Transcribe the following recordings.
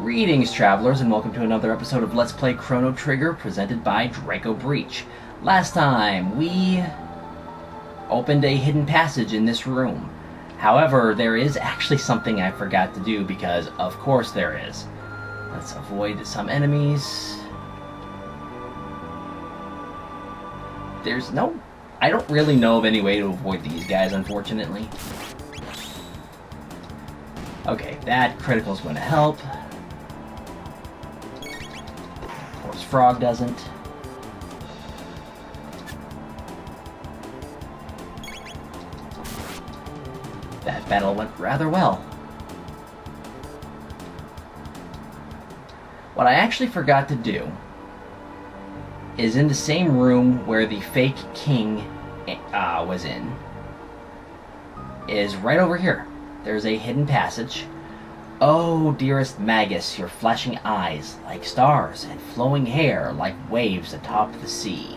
Greetings, travelers, and welcome to another episode of Let's Play Chrono Trigger, presented by Draco Breach. Last time, we opened a hidden passage in this room. However, there is actually something I forgot to do, because of course there is. Let's avoid some enemies. There's no... I don't really know of any way to avoid these guys, unfortunately. Okay, that critical's going to help. Of course, Frog doesn't. That battle went rather well. What I actually forgot to do is in the same room where the fake king was in, is right over here. There's a hidden passage. Oh, dearest Magus, your flashing eyes like stars and flowing hair like waves atop the sea.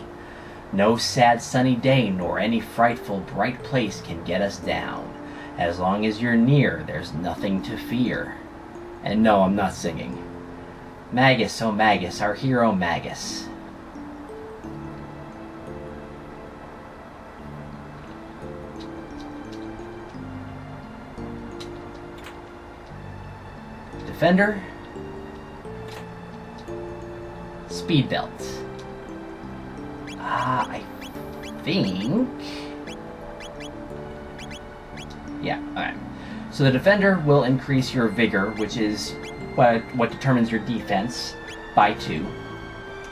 No sad sunny day nor any frightful bright place can get us down. As long as you're near, there's nothing to fear. And no, I'm not singing. Magus, oh Magus, our hero Magus. Defender, speed belt. I think... yeah, alright. So the defender will increase your vigor, which is what determines your defense, by 2.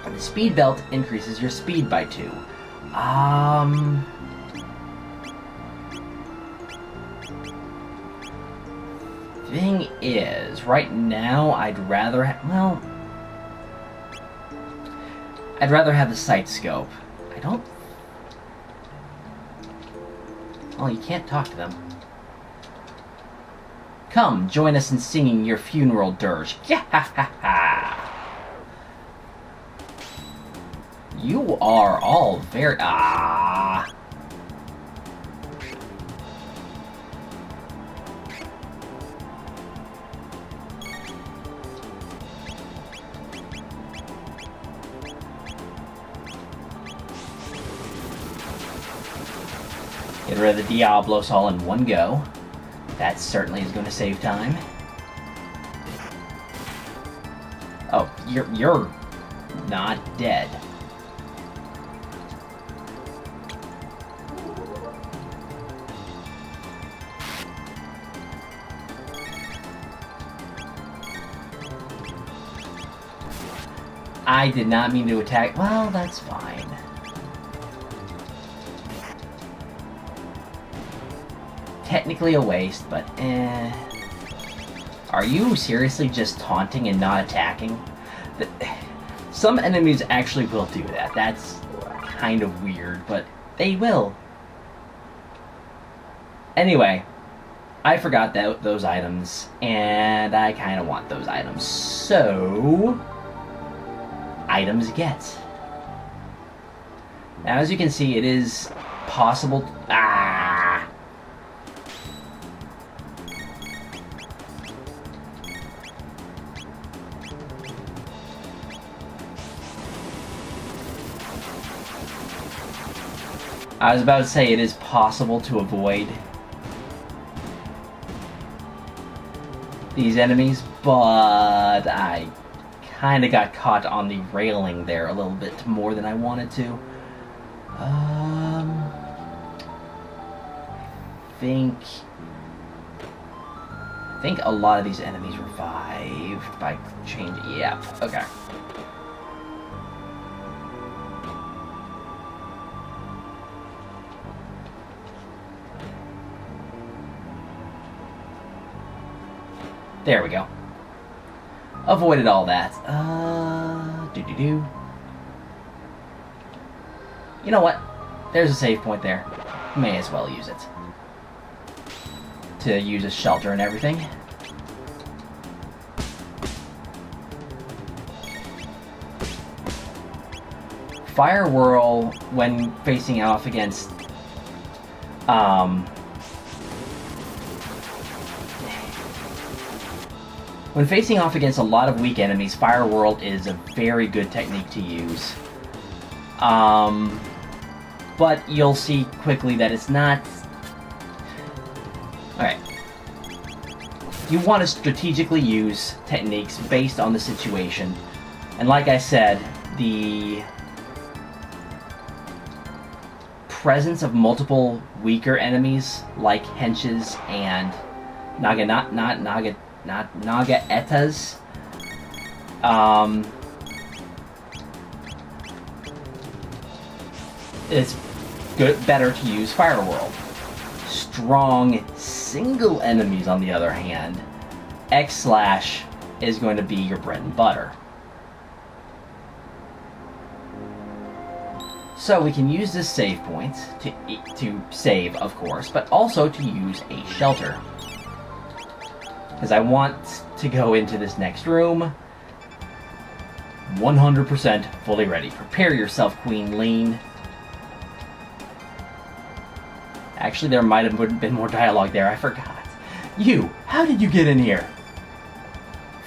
And the speed belt increases your speed by 2. Thing is, right now I'd rather I'd rather have the sight scope. I don't... well, you can't talk to them. Come, join us in singing your funeral dirge. Yeah, ha, ha, ha. You are all very... Get rid of the Diablos all in one go. That certainly is going to save time. Oh, you're not dead. I did not mean to attack. Well, that's fine. Technically a waste, but eh. Are you seriously just taunting and not attacking? Some enemies actually will do that. That's kind of weird, but they will. Anyway, I forgot those items, and I kind of want those items. So, items get. Now, as you can see, it is possible... I was about to say, it is possible to avoid these enemies, but I kind of got caught on the railing there a little bit more than I wanted to. I think a lot of these enemies revived by changing... yeah, okay. There we go. Avoided all that. You know what? There's a save point there. May as well use it. To use as shelter and everything. Fire Whirl, when facing off against When facing off against a lot of weak enemies, Fire Whirl is a very good technique to use. But you'll see quickly that it's not... Alright. You want to strategically use techniques based on the situation. And like I said, the presence of multiple weaker enemies, like henches and Naga-Etas, it's better to use Fire Whirl. Strong single enemies, on the other hand, X/ is going to be your bread and butter. So we can use this save point to save, of course, but also to use a shelter. Because I want to go into this next room 100% fully ready. Prepare yourself, Queen Lean. Actually, there might have been more dialogue there, I forgot. You, how did you get in here?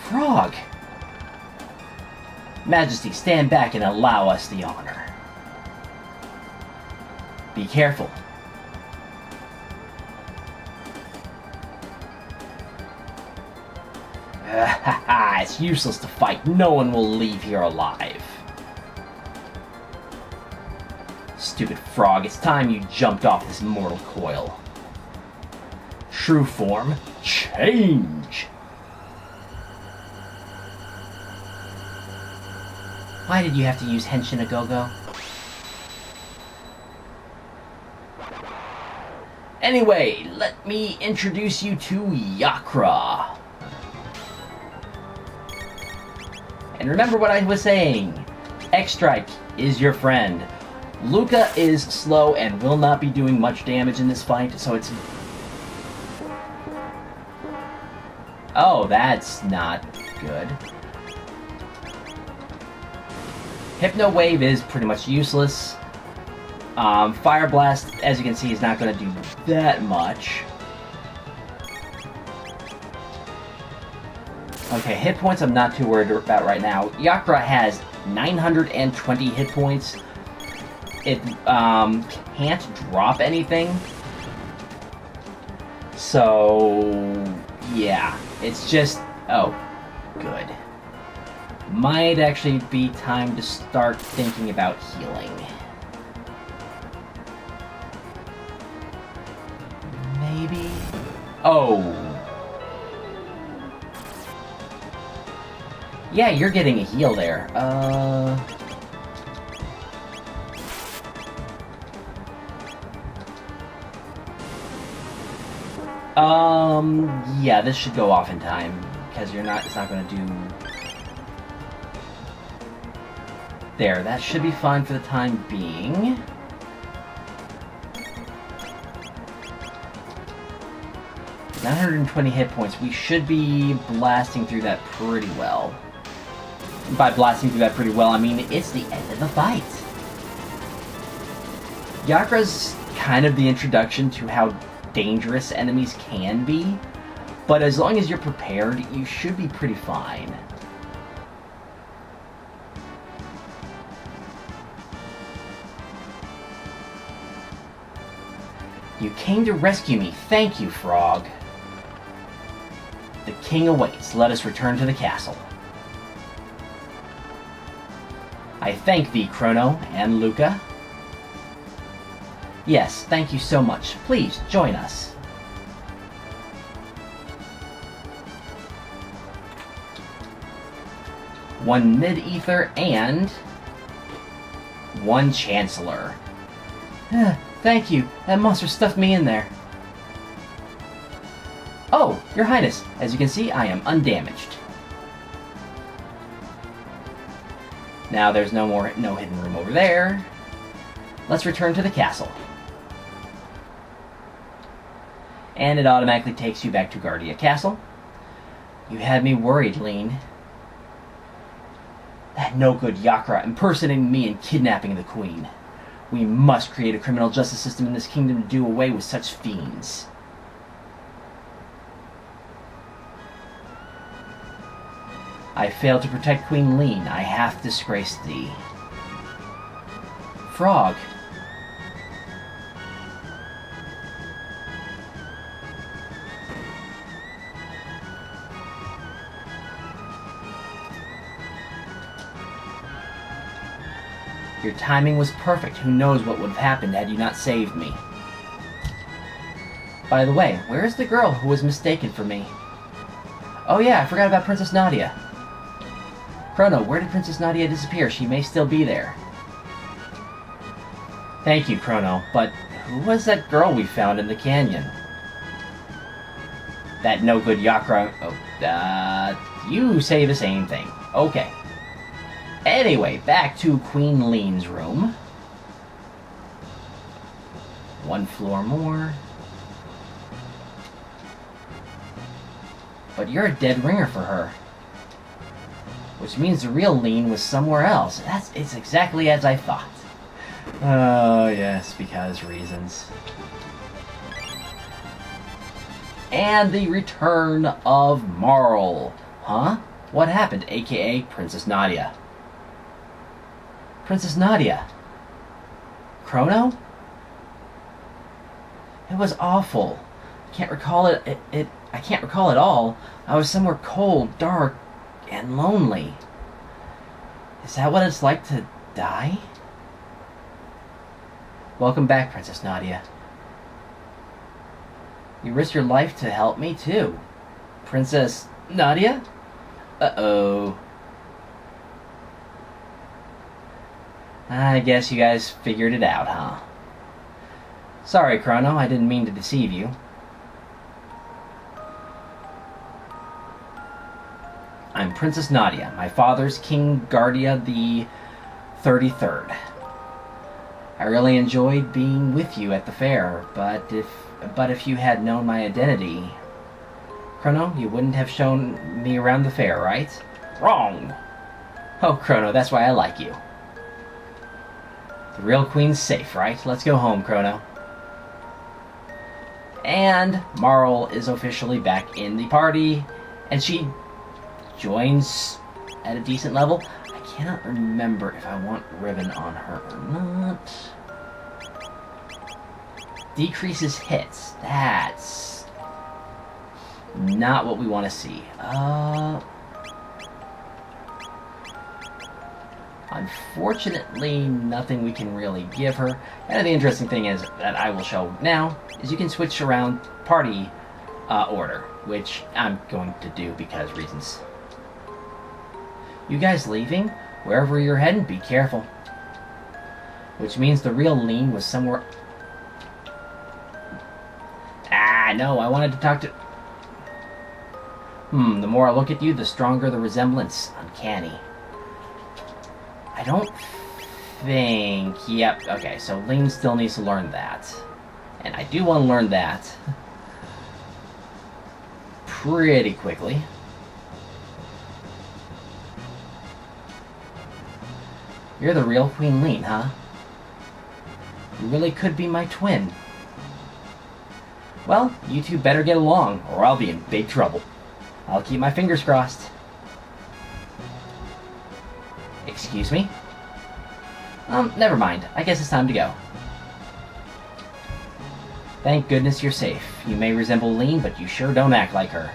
Frog! Majesty, stand back and allow us the honor. Be careful. It's useless to fight. No one will leave here alive. Stupid frog, it's time you jumped off this mortal coil. True form, change! Why did you have to use Henshin a Go-Go? Anyway, let me introduce you to Yakra. And remember what I was saying. X-Strike is your friend. Luca is slow and will not be doing much damage in this fight, so it's... Oh, that's not good. Hypno Wave is pretty much useless. Fire Blast, as you can see, is not going to do that much. Okay, hit points I'm not too worried about right now. Yakra has 920 hit points. It can't drop anything. So, yeah. It's just... Oh, good. Might actually be time to start thinking about healing. Maybe? Oh. Yeah, you're getting a heal there. Yeah, this should go off in time, because it's not gonna do... There, that should be fine for the time being. $920 hit points. We should be blasting through that pretty well. By blasting through that pretty well, I mean it's the end of the fight. Yakra's kind of the introduction to how dangerous enemies can be, but as long as you're prepared, you should be pretty fine. You came to rescue me. Thank you, Frog. The king awaits. Let us return to the castle. I thank thee, Chrono and Luca. Yes, thank you so much. Please, join us. One Mid-Ether and... one Chancellor. Thank you. That monster stuffed me in there. Oh, Your Highness. As you can see, I am undamaged. Now there's no hidden room over there. Let's return to the castle. And it automatically takes you back to Guardia Castle. You had me worried, Lean. That no-good Yakra impersonating me and kidnapping the Queen. We must create a criminal justice system in this kingdom to do away with such fiends. I failed to protect Queen Lean. I hath disgraced thee. Frog. Your timing was perfect. Who knows what would have happened had you not saved me. By the way, where is the girl who was mistaken for me? Oh yeah, I forgot about Princess Nadia. Chrono, where did Princess Nadia disappear? She may still be there. Thank you, Chrono, but who was that girl we found in the canyon? That no-good Yakra... Oh, you say the same thing. Okay. Anyway, back to Queen Lean's room. One floor more. But you're a dead ringer for her. Which means the real Lean was somewhere else. It's exactly as I thought. Oh, yes, because reasons. And the return of Marl. Huh? What happened? AKA Princess Nadia. Princess Nadia. Chrono? It was awful. I can't recall it. I can't recall it all. I was somewhere cold, dark, and lonely. Is that what it's like to die? Welcome back, Princess Nadia. You risked your life to help me, too. Princess Nadia? Uh-oh. I guess you guys figured it out, huh? Sorry, Crono, I didn't mean to deceive you. I'm Princess Nadia, my father's King Guardia the 33rd. I really enjoyed being with you at the fair, but if you had known my identity... Chrono, you wouldn't have shown me around the fair, right? Wrong! Oh, Chrono, that's why I like you. The real queen's safe, right? Let's go home, Chrono. And Marl is officially back in the party, and she joins at a decent level. I cannot remember if I want ribbon on her or not. Decreases hits. That's not what we want to see. Unfortunately, nothing we can really give her. And the interesting thing is that I will show now is you can switch around party order, which I'm going to do because reasons. You guys leaving? Wherever you're heading, be careful. Which means the real Lean was somewhere... Ah, no, I wanted to talk to... The more I look at you, the stronger the resemblance. Uncanny. I don't think... Yep, okay, so Lean still needs to learn that. And I do want to learn that pretty quickly. You're the real Queen Lean, huh? You really could be my twin. Well, you two better get along, or I'll be in big trouble. I'll keep my fingers crossed. Excuse me? Never mind. I guess it's time to go. Thank goodness you're safe. You may resemble Lean, but you sure don't act like her.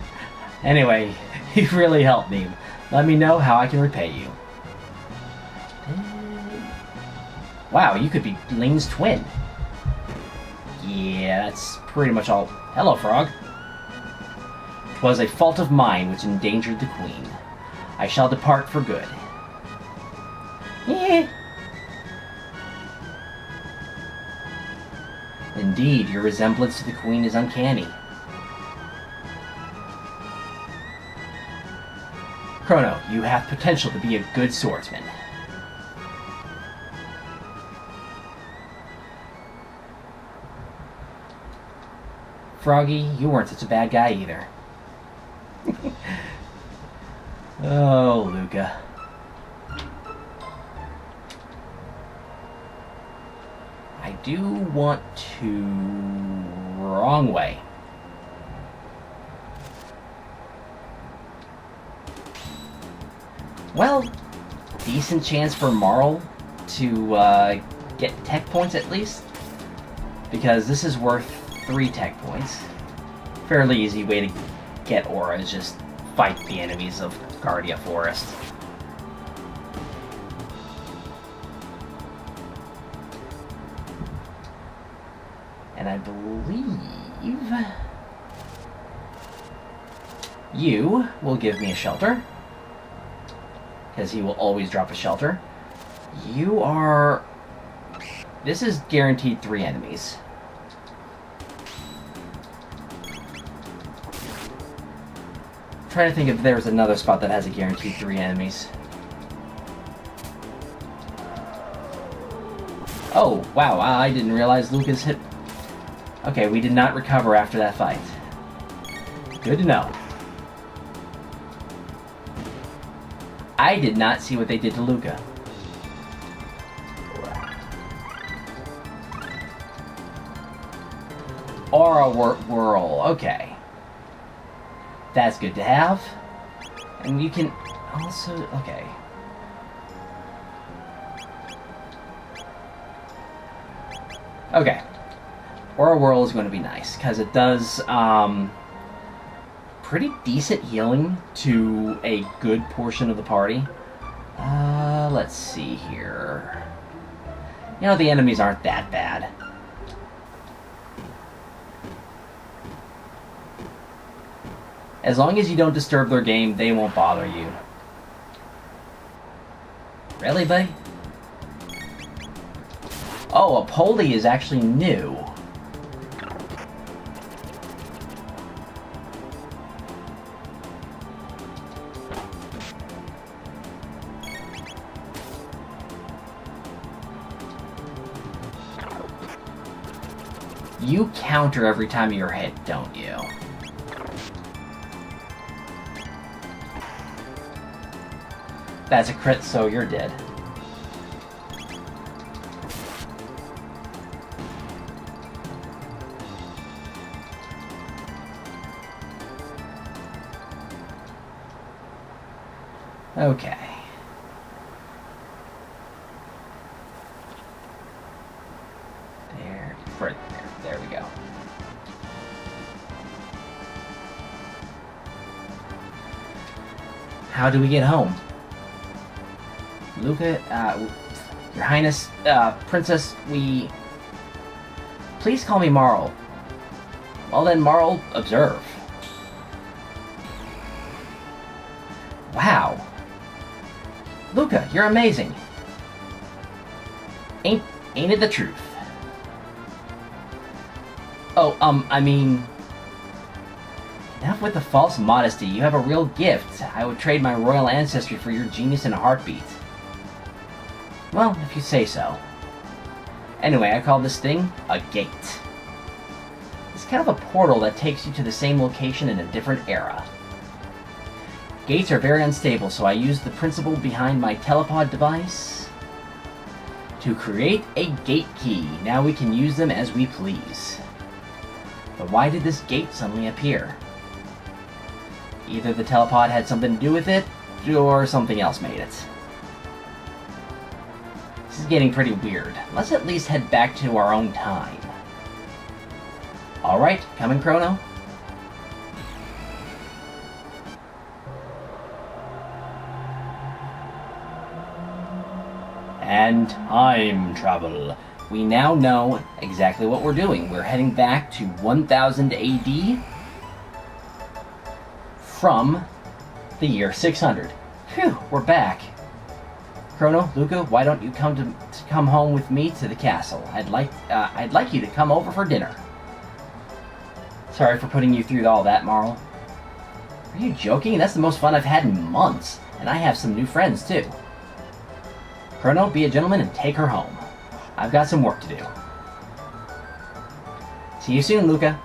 Anyway, you've really helped me. Let me know how I can repay you. Wow, you could be Lean's twin. Yeah, that's pretty much all. Hello, Frog. 'Twas a fault of mine which endangered the Queen. I shall depart for good. Yeah. Indeed, your resemblance to the Queen is uncanny. Chrono, you have potential to be a good swordsman. Froggy, you weren't such a bad guy either. Oh, Luca. I do want to... Wrong way. Well, decent chance for Marl to get tech points at least. Because this is worth 3 tech points. Fairly easy way to get aura is just fight the enemies of Guardia Forest. And I believe you will give me a shelter, because he will always drop a shelter. You are... This is guaranteed 3 enemies. I'm trying to think if there's another spot that has a guaranteed 3 enemies. Oh, wow, I didn't realize Lucas hit... Okay, we did not recover after that fight. Good to know. I did not see what they did to Luca. Aura Whirl, okay. That's good to have. And you can also... Okay. Okay. Aura Whirl is going to be nice, because it does pretty decent healing to a good portion of the party. Let's see here. You know, the enemies aren't that bad. As long as you don't disturb their game, they won't bother you. Really, buddy? Oh, a Poli is actually new. You counter every time you're hit, don't you? That's a crit, so you're dead. Okay. Right there. There we go. How do we get home? Luca, Your Highness, Princess, Please call me Marl. Well then, Marl, observe. Wow. Luca, you're amazing. Ain't it the truth? Oh, I mean... Enough with the false modesty. You have a real gift. I would trade my royal ancestry for your genius in a heartbeat. Well, if you say so. Anyway, I call this thing a gate. It's kind of a portal that takes you to the same location in a different era. Gates are very unstable, so I use the principle behind my telepod device to create a gate key. Now we can use them as we please. But why did this gate suddenly appear? Either the telepod had something to do with it, or something else made it. This is getting pretty weird. Let's at least head back to our own time. Alright, coming, Chrono? And time travel. We now know exactly what we're doing. We're heading back to 1000 AD from the year 600. Phew, we're back. Chrono, Luca, why don't you come home with me to the castle? I'd like you to come over for dinner. Sorry for putting you through all that, Marl. Are you joking? That's the most fun I've had in months, and I have some new friends too. Crono, be a gentleman and take her home. I've got some work to do. See you soon, Luca.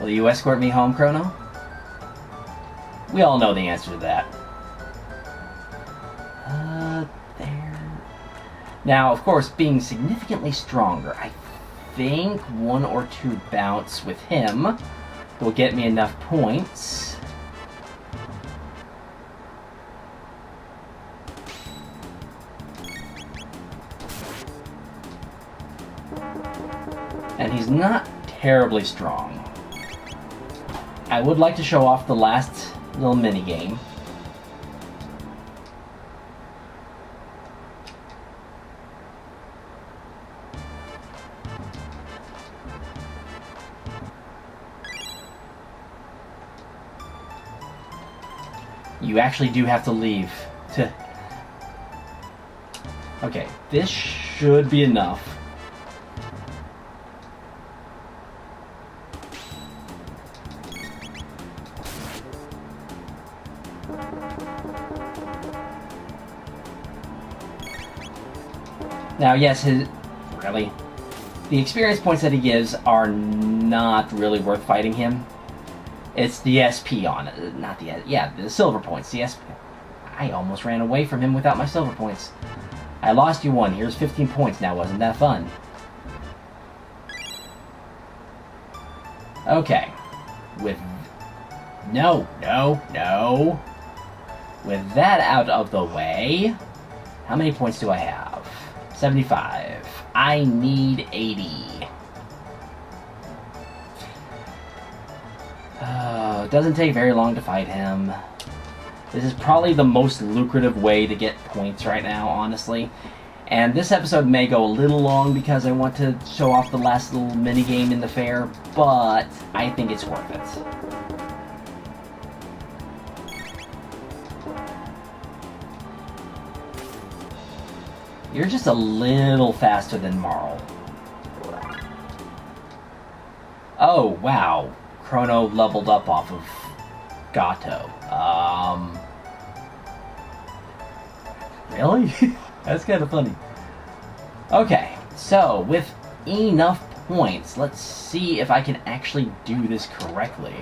Will you escort me home, Chrono? We all know the answer to that. There. Now, of course, being significantly stronger, I think 1 or 2 bouts with him will get me enough points and he's not terribly strong. I would like to show off the last little mini game. You actually do have to leave to... Okay, this should be enough. Now, yes, really? The experience points that he gives are not really worth fighting him. It's the SP on it, not the... Yeah, the silver points, the SP. I almost ran away from him without my silver points. I lost you one, here's 15 points now, wasn't that fun? Okay. With... No. With that out of the way, how many points do I have? 75. I need 80. It doesn't take very long to fight him. This is probably the most lucrative way to get points right now, honestly. And this episode may go a little long because I want to show off the last little minigame in the fair, but I think it's worth it. You're just a little faster than Marl. Oh, wow. Chrono leveled up off of Gato. Really? That's kind of funny. Okay, so with enough points, let's see if I can actually do this correctly.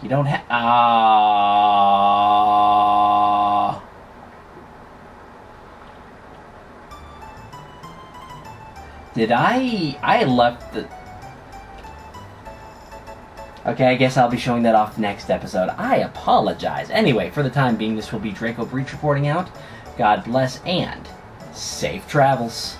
You don't have... Did I left the... Okay, I guess I'll be showing that off next episode. I apologize. Anyway, for the time being, this will be Draco Breach reporting out. God bless and safe travels.